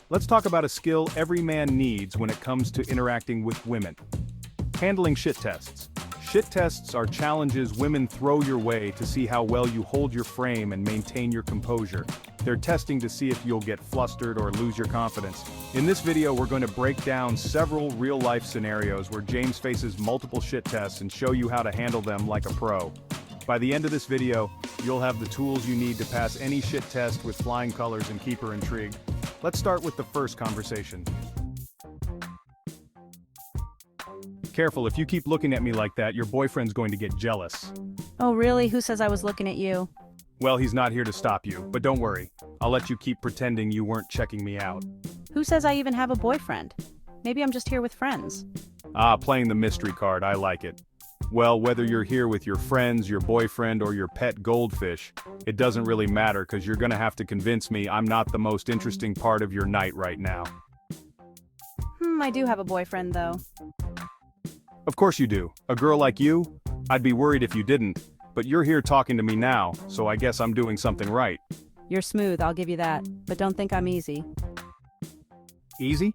Let's talk about a skill every man needs when it comes to interacting with women. Handling shit tests. Shit tests are challenges women throw your way to see how well you hold your frame and maintain your composure. They're testing to see if you'll get flustered or lose your confidence. In this video, we're going to break down several real-life scenarios where James faces multiple shit tests and show you how to handle them like a pro. By the end of this video, you'll have the tools you need to pass any shit test with flying colors and keep her intrigued. Let's start with the first conversation. Careful, if you keep looking at me like that, your boyfriend's going to get jealous. Oh really? Who says I was looking at you? Well, he's not here to stop you, but don't worry. I'll let you keep pretending you weren't checking me out. Who says I even have a boyfriend? Maybe I'm just here with friends. Ah, playing the mystery card, I like it. Well, whether you're here with your friends, your boyfriend, or your pet goldfish, it doesn't really matter because you're gonna have to convince me I'm not the most interesting part of your night right now. I do have a boyfriend though. Of course you do. A girl like you? I'd be worried if you didn't, but you're here talking to me now, so I guess I'm doing something right. You're smooth, I'll give you that, but don't think I'm easy. Easy?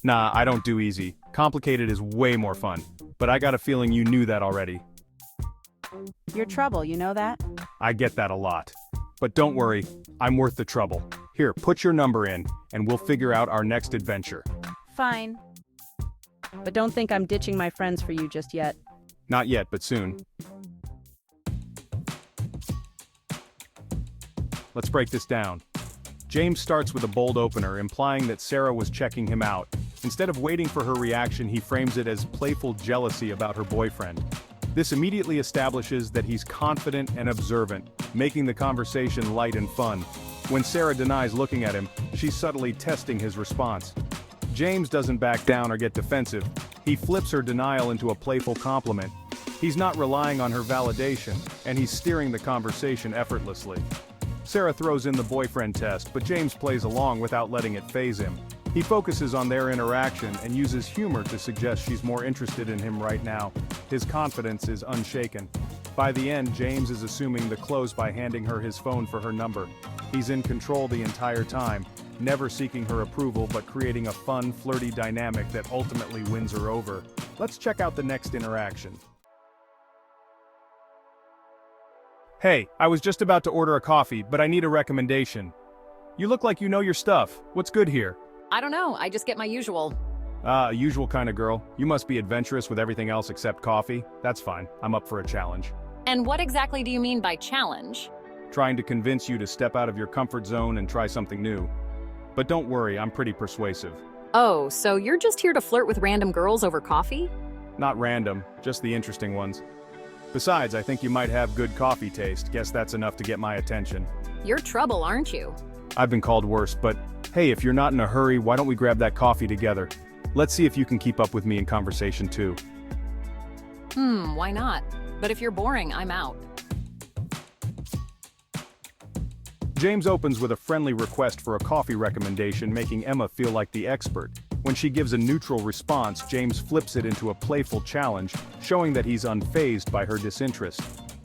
Nah, I don't do easy. Complicated is way more fun, but I got a feeling you knew that already. You're trouble, you know that? I get that a lot. But don't worry, I'm worth the trouble. Here, put your number in, and we'll figure out our next adventure. Fine. But don't think I'm ditching my friends for you just yet. Not yet, but soon. Let's break this down. James starts with a bold opener, implying that Sarah was checking him out. Instead of waiting for her reaction, he frames it as playful jealousy about her boyfriend. This immediately establishes that he's confident and observant, making the conversation light and fun. When Sarah denies looking at him, she's subtly testing his response. James doesn't back down or get defensive. He flips her denial into a playful compliment. He's not relying on her validation, and he's steering the conversation effortlessly. Sarah throws in the boyfriend test, but James plays along without letting it faze him. He focuses on their interaction and uses humor to suggest she's more interested in him right now. His confidence is unshaken. By the end, James is assuming the close by handing her his phone for her number. He's in control the entire time, never seeking her approval but creating a fun, flirty dynamic that ultimately wins her over. Let's check out the next interaction. Hey, I was just about to order a coffee, but I need a recommendation. You look like you know your stuff. What's good here? I don't know, I just get my usual. Ah, usual kind of girl. You must be adventurous with everything else except coffee. That's fine, I'm up for a challenge. And what exactly do you mean by challenge? Trying to convince you to step out of your comfort zone and try something new. But don't worry, I'm pretty persuasive. Oh, so you're just here to flirt with random girls over coffee? Not random, just the interesting ones. Besides, I think you might have good coffee taste. Guess that's enough to get my attention. You're trouble, aren't you? I've been called worse, but hey, if you're not in a hurry, why don't we grab that coffee together? Let's see if you can keep up with me in conversation too. Why not? But if you're boring, I'm out. James opens with a friendly request for a coffee recommendation, making Emma feel like the expert. When she gives a neutral response, James flips it into a playful challenge, showing that he's unfazed by her disinterest.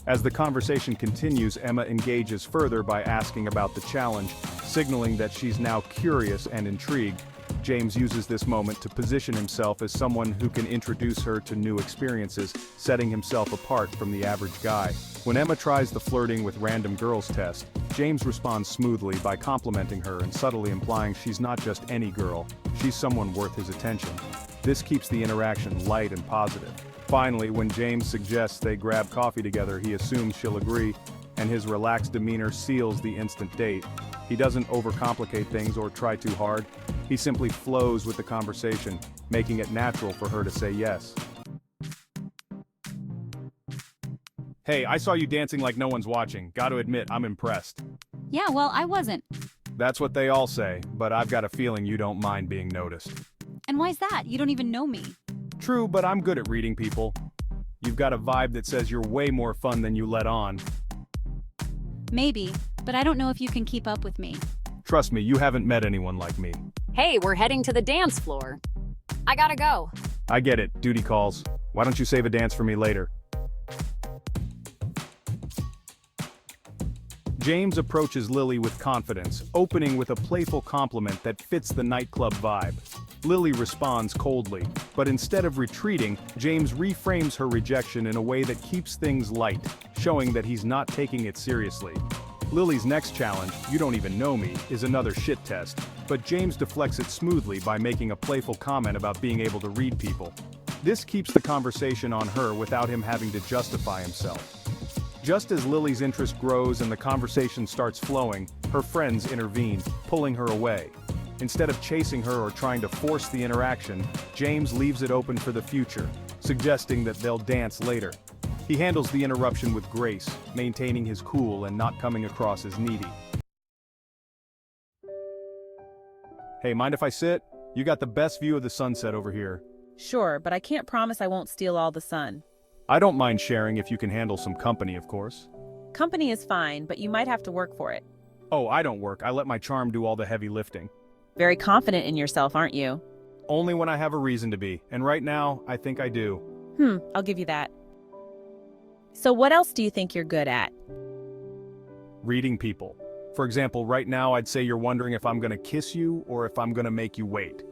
As the conversation continues, Emma engages further by asking about the challenge, signaling that she's now curious and intrigued. James uses this moment to position himself as someone who can introduce her to new experiences, setting himself apart from the average guy. When Emma tries the flirting with random girls test, James responds smoothly by complimenting her and subtly implying she's not just any girl, she's someone worth his attention. This keeps the interaction light and positive. Finally, when James suggests they grab coffee together, he assumes she'll agree, and his relaxed demeanor seals the instant date. He doesn't overcomplicate things or try too hard. He simply flows with the conversation, making it natural for her to say yes. Hey, I saw you dancing like no one's watching. Gotta admit, I'm impressed. Yeah, well, I wasn't. That's what they all say, but I've got a feeling you don't mind being noticed. And why's that? You don't even know me. True, but I'm good at reading people. You've got a vibe that says you're way more fun than you let on. Maybe, but I don't know if you can keep up with me. Trust me, you haven't met anyone like me. Hey, we're heading to the dance floor. I gotta go. I get it, duty calls. Why don't you save a dance for me later? James approaches Lily with confidence, opening with a playful compliment that fits the nightclub vibe. Lily responds coldly, but instead of retreating, James reframes her rejection in a way that keeps things light, showing that he's not taking it seriously. Lily's next challenge, "You don't even know me," is another shit test, but James deflects it smoothly by making a playful comment about being able to read people. This keeps the conversation on her without him having to justify himself. Just as Lily's interest grows and the conversation starts flowing, her friends intervene, pulling her away. Instead of chasing her or trying to force the interaction, James leaves it open for the future, suggesting that they'll dance later. He handles the interruption with grace, maintaining his cool and not coming across as needy. "Hey, mind if I sit? You got the best view of the sunset over here." Sure, but I can't promise I won't steal all the sun. "I don't mind sharing if you can handle some company, of course." Company is fine, but you might have to work for it. "Oh, I don't work. I let my charm do all the heavy lifting." Very confident in yourself, aren't you? "Only when I have a reason to be, and right now, I think I do." I'll give you that. So what else do you think you're good at? Reading people. For example, right now I'd say you're wondering if I'm gonna kiss you or if I'm gonna make you wait.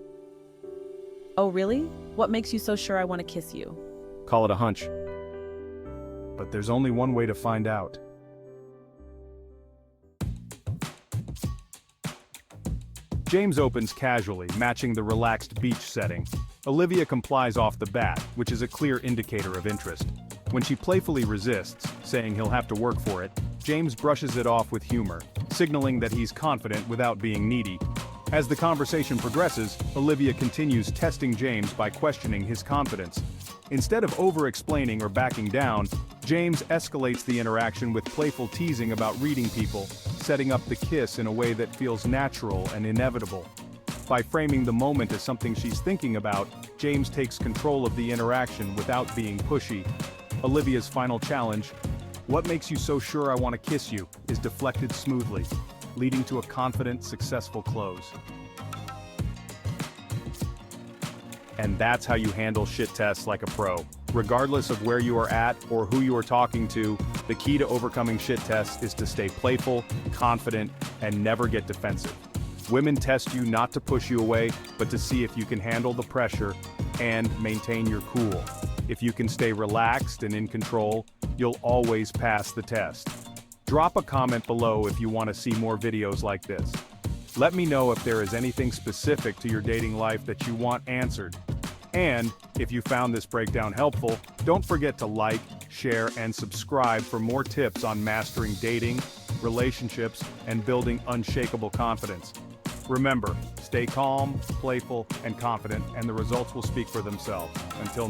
Oh, really? What makes you so sure I want to kiss you? Call it a hunch. But there's only one way to find out. James opens casually, matching the relaxed beach setting. Olivia complies off the bat, which is a clear indicator of interest. When she playfully resists, saying he'll have to work for it, James brushes it off with humor, signaling that he's confident without being needy. As the conversation progresses, Olivia continues testing James by questioning his confidence. Instead of over-explaining or backing down, James escalates the interaction with playful teasing about reading people, setting up the kiss in a way that feels natural and inevitable. By framing the moment as something she's thinking about, James takes control of the interaction without being pushy. Olivia's final challenge, "What makes you so sure I want to kiss you?" is deflected smoothly, leading to a confident, successful close. And that's how you handle shit tests like a pro. Regardless of where you are at or who you are talking to, the key to overcoming shit tests is to stay playful, confident, and never get defensive. Women test you not to push you away, but to see if you can handle the pressure and maintain your cool. If you can stay relaxed and in control, you'll always pass the test. Drop a comment below if you want to see more videos like this. Let me know if there is anything specific to your dating life that you want answered. And, if you found this breakdown helpful, don't forget to like, share, and subscribe for more tips on mastering dating, relationships, and building unshakable confidence. Remember, stay calm, playful, and confident, and the results will speak for themselves. Until